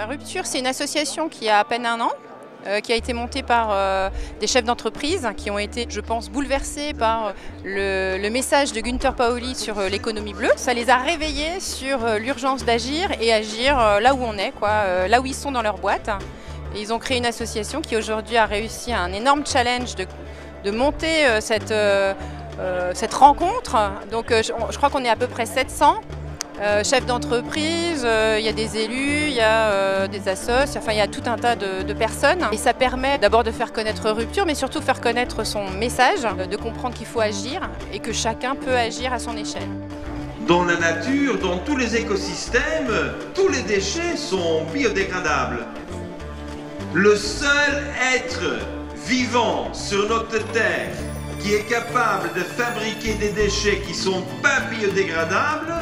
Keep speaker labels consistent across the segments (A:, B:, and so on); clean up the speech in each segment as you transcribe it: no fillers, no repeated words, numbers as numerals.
A: Rupture, c'est une association qui a à peine un an, qui a été montée par des chefs d'entreprise qui ont été, je pense, bouleversés par le message de Gunther Pauli sur l'économie bleue. Ça les a réveillés sur l'urgence d'agir et agir là où on est, là où ils sont dans leur boîte. Et ils ont créé une association qui aujourd'hui a réussi un énorme challenge de monter cette rencontre. Donc je crois qu'on est à peu près 700. Chefs d'entreprise, il y a des élus, il y a des assos, enfin il y a tout un tas de personnes. Et ça permet d'abord de faire connaître Rupture, mais surtout faire connaître son message, de comprendre qu'il faut agir et que chacun peut agir à son échelle.
B: Dans la nature, dans tous les écosystèmes, tous les déchets sont biodégradables. Le seul être vivant sur notre Terre qui est capable de fabriquer des déchets qui ne sont pas biodégradables,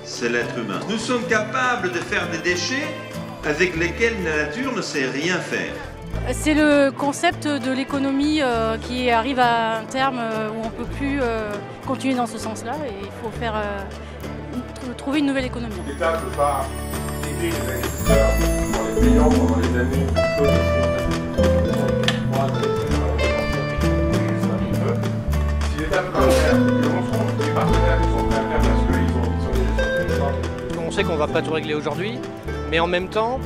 B: c'est l'être humain. Nous sommes capables de faire des déchets avec lesquels la nature ne sait rien faire.
C: C'est le concept de l'économie qui arrive à un terme où on ne peut plus continuer dans ce sens-là et il faut trouver une nouvelle économie.
D: L'État ne peut pas aider les agriculteurs en les payant pendant les années si l'État ne peut pas le faire, les partenaires qui sont prêts à le faire parce qu'ils ont
E: on sait qu'on ne va pas tout régler aujourd'hui, mais en même temps,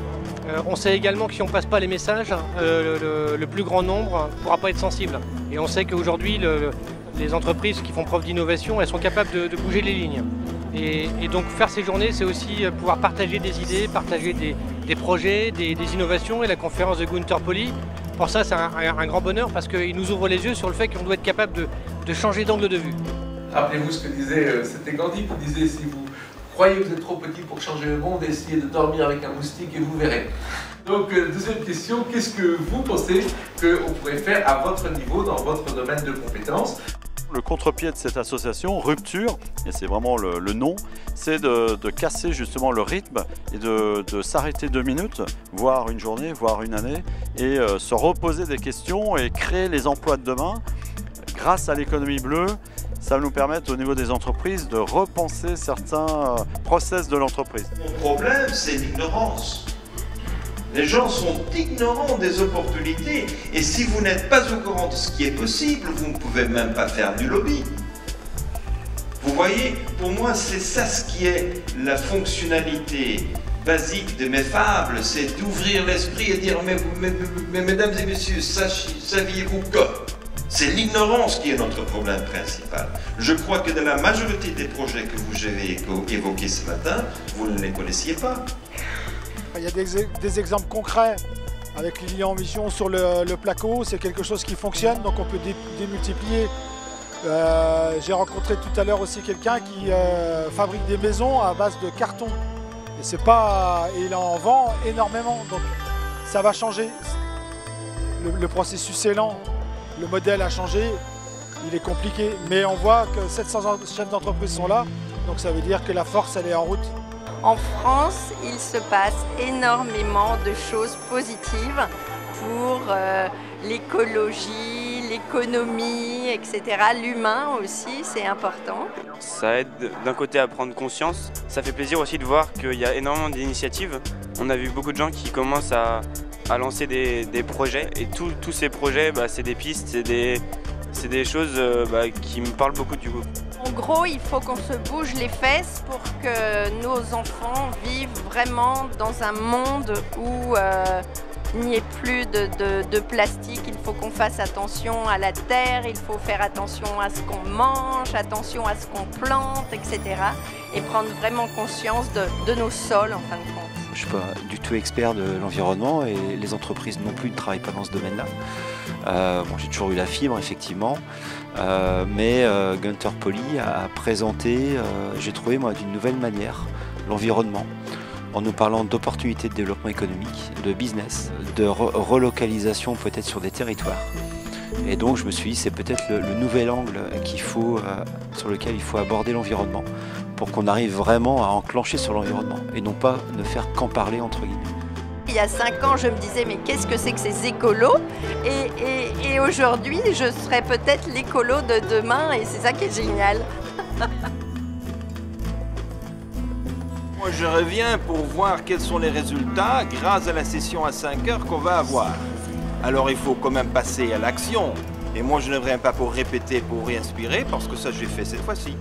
E: on sait également que si on ne passe pas les messages, le plus grand nombre ne pourra pas être sensible. Et on sait qu'aujourd'hui, les entreprises qui font preuve d'innovation, elles sont capables de bouger les lignes. Et donc faire ces journées, c'est aussi pouvoir partager des idées, partager des projets, des innovations. Et la conférence de Gunther Pauli, pour ça, c'est un grand bonheur parce qu'il nous ouvre les yeux sur le fait qu'on doit être capable de changer d'angle de vue.
F: Rappelez-vous ce que disait, c'était Gandhi qui disait, si vous croyez que vous êtes trop petit pour changer le monde, essayez de dormir avec un moustique et vous verrez. Donc, deuxième question, qu'est-ce que vous pensez qu'on pourrait faire à votre niveau, dans votre domaine de compétences?
G: Le contre-pied de cette association, Rupture, et c'est vraiment le nom, c'est de casser justement le rythme et de s'arrêter 2 minutes, voire une journée, voire une année, et se reposer des questions et créer les emplois de demain. Grâce à l'économie bleue, ça va nous permettre au niveau des entreprises de repenser certains process de l'entreprise.
B: Mon problème, c'est l'ignorance. Les gens sont ignorants des opportunités et si vous n'êtes pas au courant de ce qui est possible, vous ne pouvez même pas faire du lobby. Vous voyez, pour moi, c'est ça ce qui est la fonctionnalité basique de mes fables, c'est d'ouvrir l'esprit et dire mais mesdames et messieurs, saviez-vous que c'est l'ignorance qui est notre problème principal. Je crois que de la majorité des projets que vous avez évoqués ce matin, vous ne les connaissiez pas.
H: Il y a des exemples concrets avec Lilian en mission sur le placo, c'est quelque chose qui fonctionne, donc on peut démultiplier. J'ai rencontré tout à l'heure aussi quelqu'un qui fabrique des maisons à base de carton. Et il en vend énormément, donc ça va changer. Le processus est lent. Le modèle a changé, il est compliqué, mais on voit que 700 chefs d'entreprise sont là, donc ça veut dire que la force, elle est en route.
I: En France, il se passe énormément de choses positives pour l'écologie, l'économie, etc. L'humain aussi, c'est important.
J: Ça aide d'un côté à prendre conscience. Ça fait plaisir aussi de voir qu'il y a énormément d'initiatives. On a vu beaucoup de gens qui commencent à lancer des projets et tous ces projets, c'est des pistes, c'est des choses qui me parlent beaucoup du coup.
I: En gros, il faut qu'on se bouge les fesses pour que nos enfants vivent vraiment dans un monde où il n'y ait plus de plastique. Il faut qu'on fasse attention à la terre, il faut faire attention à ce qu'on mange, attention à ce qu'on plante, etc. Et prendre vraiment conscience de nos sols en fin de compte.
K: Je ne suis pas du tout expert de l'environnement et les entreprises non plus ne travaillent pas dans ce domaine-là. J'ai toujours eu la fibre, effectivement, mais Gunther Pauli a présenté, j'ai trouvé moi d'une nouvelle manière, l'environnement, en nous parlant d'opportunités de développement économique, de business, de relocalisation peut-être sur des territoires. Et donc je me suis dit c'est peut-être le nouvel angle sur lequel il faut aborder l'environnement pour qu'on arrive vraiment à enclencher sur l'environnement et non pas ne faire qu'en parler entre guillemets.
I: Il y a 5 ans, je me disais, mais qu'est-ce que c'est que ces écolos? Et aujourd'hui, je serai peut-être l'écolo de demain, et c'est ça qui est génial.
L: Moi, je reviens pour voir quels sont les résultats grâce à la session à 5 heures qu'on va avoir. Alors, il faut quand même passer à l'action. Et moi, je ne viens pas pour répéter, pour réinspirer, parce que ça, j'ai fait cette fois-ci.